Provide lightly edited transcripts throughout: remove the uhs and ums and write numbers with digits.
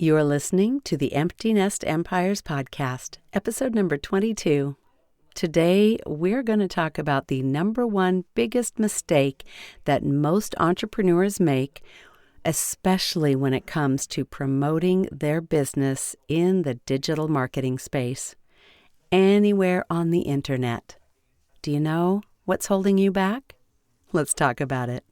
You are listening to the Empty Nest Empires podcast, episode number 22. Today, we're going to talk about the number one biggest mistake that most entrepreneurs make, especially when it comes to promoting their business in the digital marketing space, anywhere on the internet. Do you know what's holding you back? Let's talk about it.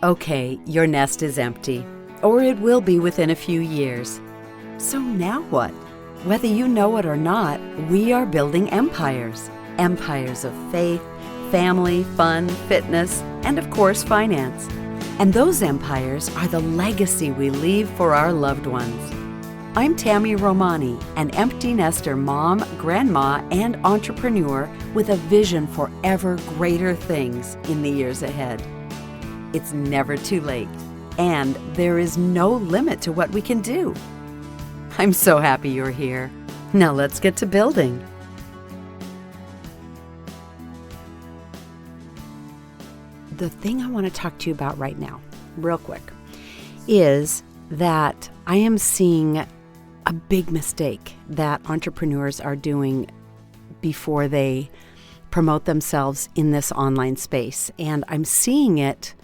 Okay, your nest is empty, or it will be within a few years. So now what? Whether you know it or not, we are building empires. Empires of faith, family, fun, fitness, and of course, finance. And those empires are the legacy we leave for our loved ones. I'm Tammy Romani, an empty nester mom, grandma, and entrepreneur with a vision for ever greater things in the years ahead. It's never too late, and there is no limit to what we can do. I'm so happy you're here. Now let's get to building. The thing I want to talk to you about right now, real quick, is that I am seeing a big mistake that entrepreneurs are doing before they promote themselves in this online space. And I'm seeing it,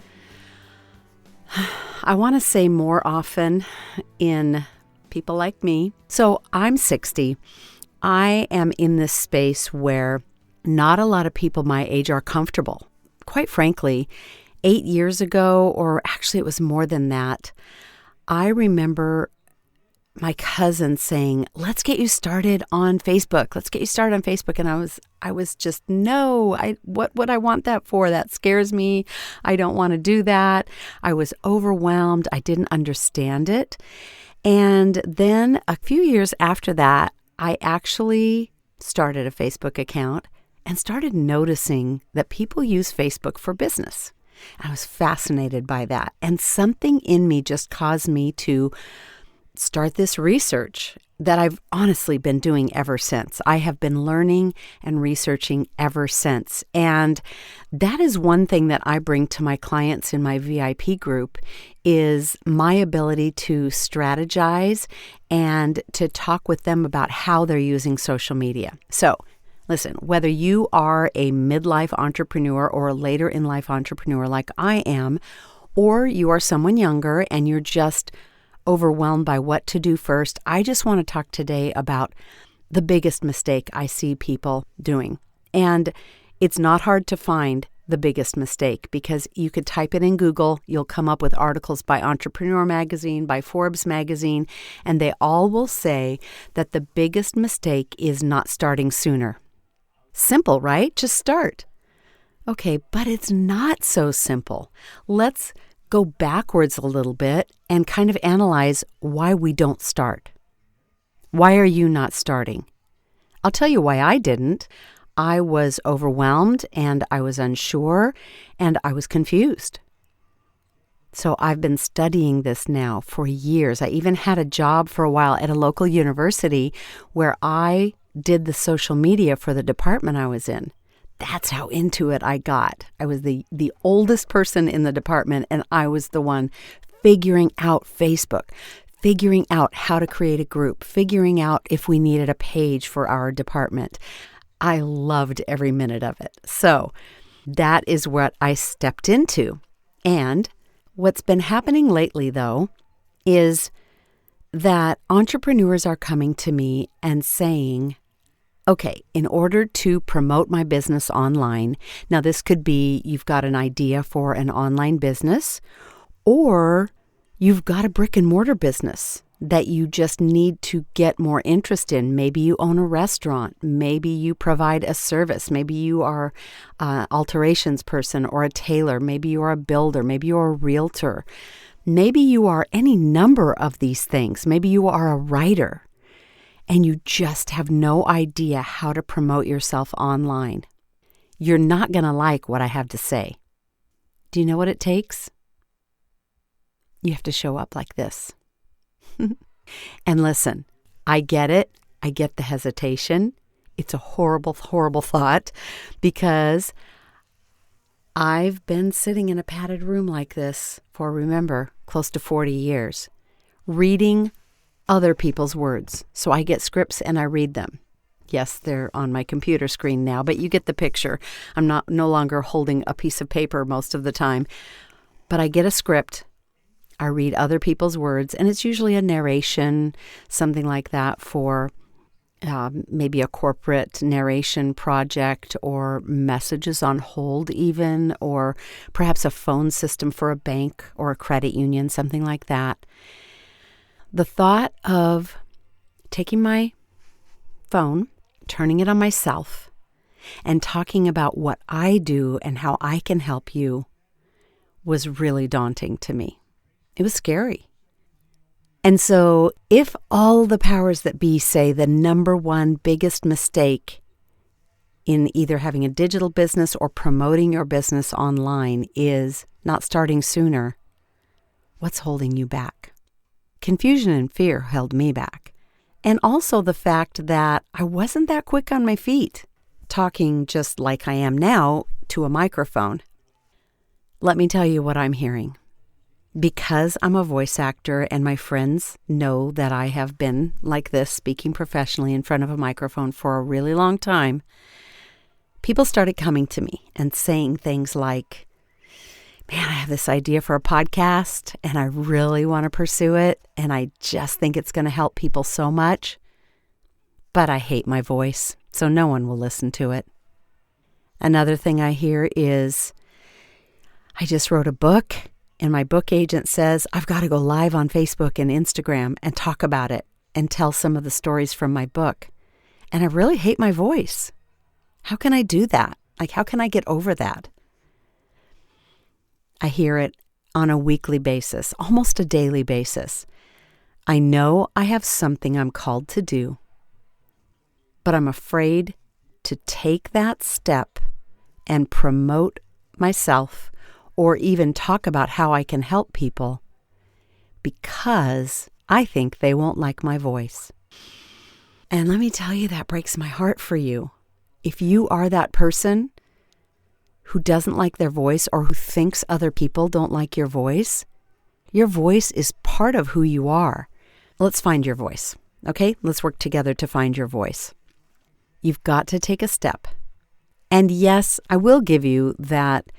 I want to say more often in people like me. So I'm 60. I am in this space where not a lot of people my age are comfortable. Quite frankly, 8 years ago, or actually it was more than that, I remember my cousin saying, let's get you started on Facebook. Let's get you started on Facebook. And I was just, no, what would I want that for? That scares me. I don't want to do that. I was overwhelmed. I didn't understand it. And then a few years after that, I actually started a Facebook account and started noticing that people use Facebook for business. I was fascinated by that. And something in me just caused me to start this research that I've honestly been doing ever since. I have been learning and researching ever since. And that is one thing that I bring to my clients in my VIP group is my ability to strategize and to talk with them about how they're using social media. So listen, whether you are a midlife entrepreneur or a later in life entrepreneur like I am, or you are someone younger and you're just overwhelmed by what to do first, I just want to talk today about the biggest mistake I see people doing. And it's not hard to find the biggest mistake because you could type it in Google, you'll come up with articles by Entrepreneur Magazine, by Forbes Magazine, and they all will say that the biggest mistake is not starting sooner. Simple, right? Just start. Okay, but it's not so simple. Let's go backwards a little bit and kind of analyze why we don't start. Why are you not starting? I'll tell you why I didn't. I was overwhelmed and I was unsure and I was confused. So I've been studying this now for years. I even had a job for a while at a local university where I did the social media for the department I was in. That's how into it I got. I was the oldest person in the department, and I was the one figuring out Facebook, figuring out how to create a group, figuring out if we needed a page for our department. I loved every minute of it. So that is what I stepped into. And what's been happening lately, though, is that entrepreneurs are coming to me and saying, okay, in order to promote my business online, now this could be you've got an idea for an online business, or you've got a brick and mortar business that you just need to get more interest in. Maybe you own a restaurant. Maybe you provide a service. Maybe you are an alterations person or a tailor. Maybe you are a builder. Maybe you're a realtor. Maybe you are any number of these things. Maybe you are a writer. And you just have no idea how to promote yourself online. You're not going to like what I have to say. Do you know what it takes? You have to show up like this. And listen, I get it. I get the hesitation. It's a horrible, horrible thought because I've been sitting in a padded room like this for, remember, close to 40 years, reading other people's words. So I get scripts and I read them. Yes, they're on my computer screen now, but you get the picture. I'm no longer holding a piece of paper most of the time. But I get a script, I read other people's words, and it's usually a narration, something like that for maybe a corporate narration project or messages on hold even, or perhaps a phone system for a bank or a credit union, something like that. The thought of taking my phone, turning it on myself, and talking about what I do and how I can help you was really daunting to me. It was scary. And so if all the powers that be say the number one biggest mistake in either having a digital business or promoting your business online is not starting sooner, what's holding you back? Confusion and fear held me back. And also the fact that I wasn't that quick on my feet, talking just like I am now to a microphone. Let me tell you what I'm hearing. Because I'm a voice actor and my friends know that I have been like this, speaking professionally in front of a microphone for a really long time, people started coming to me and saying things like, man, I have this idea for a podcast and I really want to pursue it and I just think it's going to help people so much, but I hate my voice, so no one will listen to it. Another thing I hear is, I just wrote a book and my book agent says I've got to go live on Facebook and Instagram and talk about it and tell some of the stories from my book. And I really hate my voice. How can I do that? Like, how can I get over that? I hear it on a weekly basis, almost a daily basis. I know I have something I'm called to do, but I'm afraid to take that step and promote myself or even talk about how I can help people because I think they won't like my voice. And let me tell you, that breaks my heart for you. If you are that person who doesn't like their voice or who thinks other people don't like your voice is part of who you are. Let's find your voice, okay? Let's work together to find your voice. You've got to take a step. And yes, I will give you that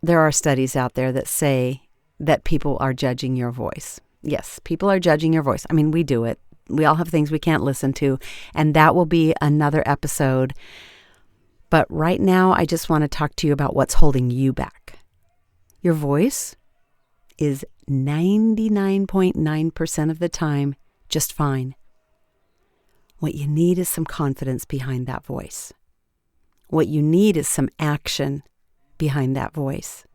there are studies out there that say that people are judging your voice. Yes, people are judging your voice. I mean, we do it. We all have things we can't listen to, and that will be another episode. But right now, I just want to talk to you about what's holding you back. Your voice is 99.9% of the time just fine. What you need is some confidence behind that voice. What you need is some action behind that voice.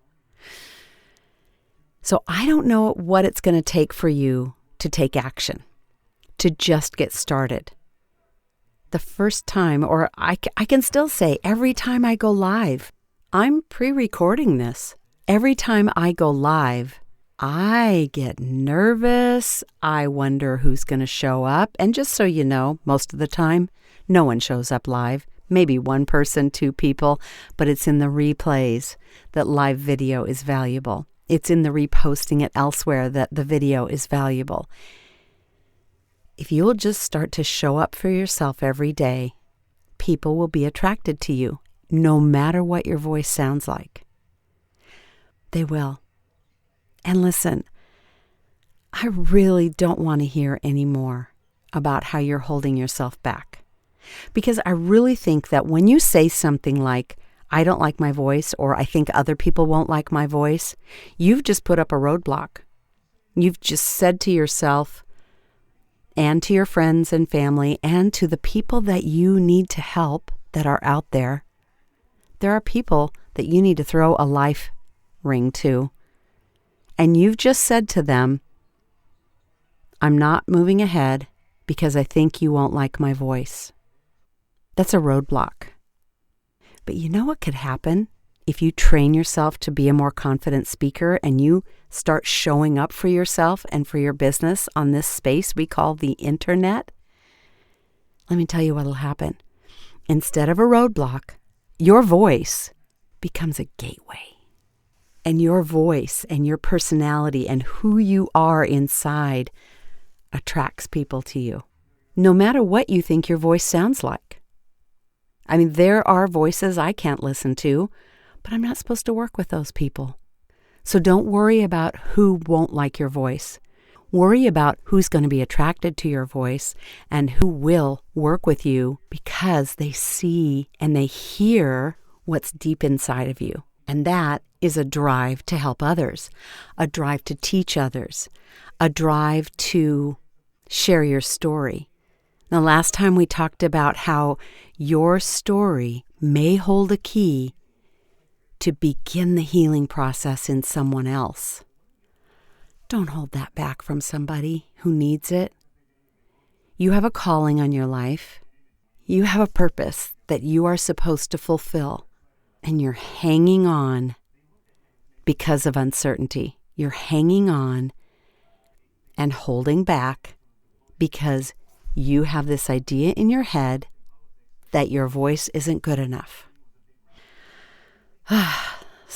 So I don't know what it's going to take for you to take action, to just get started. The first time, or I can still say every time I go live, I'm pre-recording this. Every time I go live, I get nervous. I wonder who's going to show up. And just so you know, most of the time, no one shows up live. Maybe one person, two people, but it's in the replays that live video is valuable. It's in the reposting it elsewhere that the video is valuable. If you'll just start to show up for yourself every day, people will be attracted to you, no matter what your voice sounds like. They will. And listen, I really don't want to hear any more about how you're holding yourself back. Because I really think that when you say something like, I don't like my voice, or I think other people won't like my voice, you've just put up a roadblock. You've just said to yourself and to your friends and family and to the people that you need to help that are out there, there are people that you need to throw a life ring to. And you've just said to them, I'm not moving ahead because I think you won't like my voice. That's a roadblock. But you know what could happen if you train yourself to be a more confident speaker and you start showing up for yourself and for your business on this space we call the internet? Let me tell you what will happen. Instead of a roadblock, your voice becomes a gateway. And your voice and your personality and who you are inside attracts people to you, no matter what you think your voice sounds like. I mean, there are voices I can't listen to, but I'm not supposed to work with those people. So don't worry about who won't like your voice. Worry about who's going to be attracted to your voice and who will work with you because they see and they hear what's deep inside of you. And that is a drive to help others, a drive to teach others, a drive to share your story. Now, last time we talked about how your story may hold a key to begin the healing process in someone else. Don't hold that back from somebody who needs it. You have a calling on your life. You have a purpose that you are supposed to fulfill, and you're hanging on because of uncertainty. You're hanging on and holding back because you have this idea in your head that your voice isn't good enough.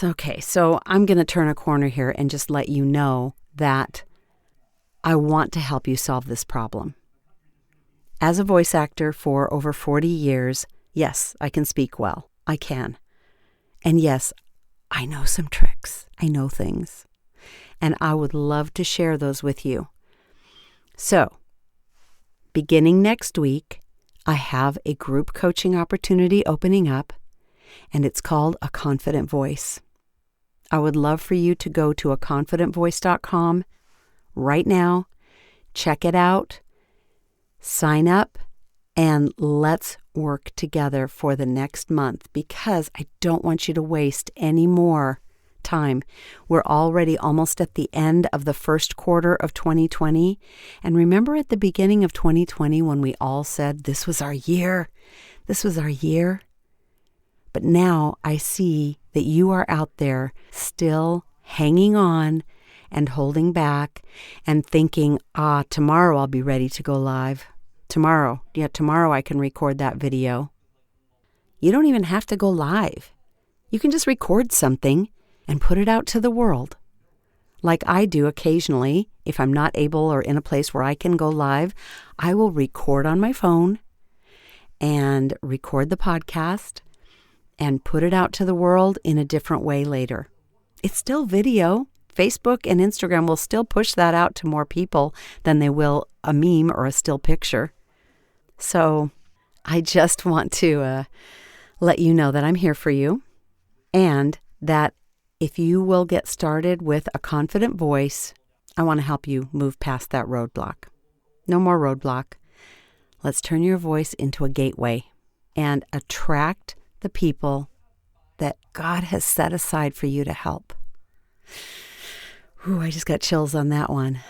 Okay, so I'm going to turn a corner here and just let you know that I want to help you solve this problem. As a voice actor for over 40 years, yes, I can speak well. I can. And yes, I know some tricks. I know things. And I would love to share those with you. So, beginning next week, I have a group coaching opportunity opening up, and it's called A Confident Voice. I would love for you to go to aconfidentvoice.com right now, check it out, sign up, and let's work together for the next month because I don't want you to waste any more time. We're already almost at the end of the first quarter of 2020. And remember at the beginning of 2020 when we all said this was our year? This was our year. But now I see that you are out there still hanging on and holding back and thinking, tomorrow I'll be ready to go live. Tomorrow I can record that video. You don't even have to go live. You can just record something and put it out to the world. Like I do occasionally, if I'm not able or in a place where I can go live, I will record on my phone and record the podcast and put it out to the world in a different way later. It's still video. Facebook and Instagram will still push that out to more people than they will a meme or a still picture. So I just want to let you know that I'm here for you and that if you will get started with a confident voice, I want to help you move past that roadblock. No more roadblock. Let's turn your voice into a gateway and attract the people that God has set aside for you to help. I just got chills on that one.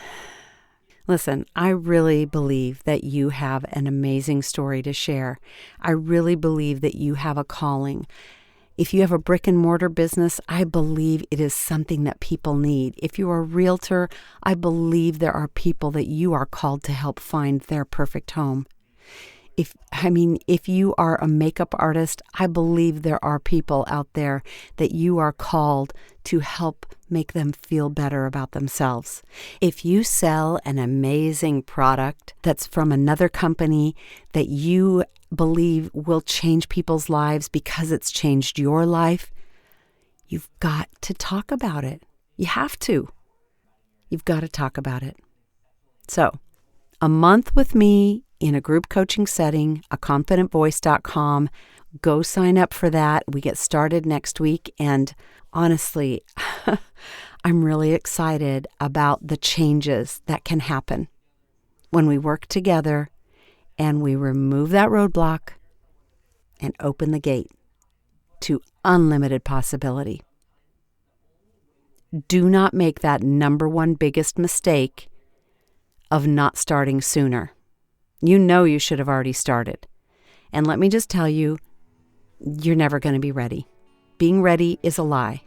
Listen, I really believe that you have an amazing story to share. I really believe that you have a calling. If you have a brick and mortar business, I believe it is something that people need. If you're a realtor, I believe there are people that you are called to help find their perfect home. If you are a makeup artist, I believe there are people out there that you are called to help make them feel better about themselves. If you sell an amazing product that's from another company that you believe will change people's lives because it's changed your life, you've got to talk about it. You have to. You've got to talk about it. So, a month with me in a group coaching setting, aconfidentvoice.com. Go sign up for that. We get started next week. And honestly, I'm really excited about the changes that can happen when we work together and we remove that roadblock and open the gate to unlimited possibility. Do not make that number one biggest mistake of not starting sooner. You know you should have already started. And let me just tell you, you're never going to be ready. Being ready is a lie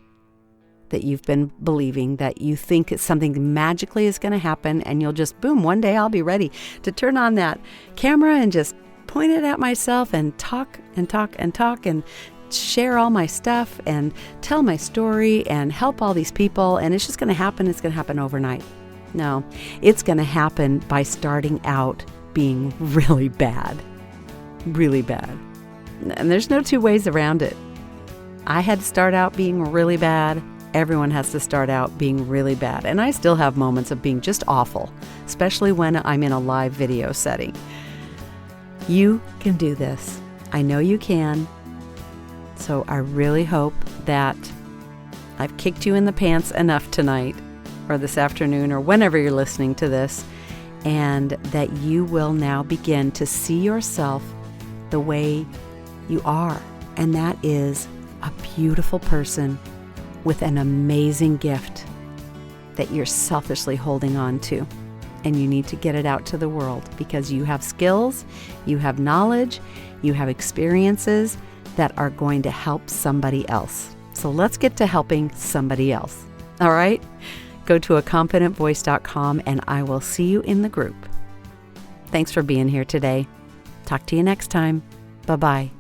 that you've been believing, that you think something magically is going to happen and you'll just, boom, one day I'll be ready to turn on that camera and just point it at myself and talk and talk and talk and share all my stuff and tell my story and help all these people, and it's just going to happen. It's going to happen overnight. No, it's going to happen by starting out being really bad. Really bad. And there's no two ways around it. I had to start out being really bad. Everyone has to start out being really bad. And I still have moments of being just awful, especially when I'm in a live video setting. You can do this. I know you can. So I really hope that I've kicked you in the pants enough tonight or this afternoon or whenever you're listening to this, and that you will now begin to see yourself the way you are. And that is a beautiful person with an amazing gift that you're selfishly holding on to. And you need to get it out to the world because you have skills, you have knowledge, you have experiences that are going to help somebody else. So let's get to helping somebody else. All right? Go to aconfidentvoice.com and I will see you in the group. Thanks for being here today. Talk to you next time. Bye-bye.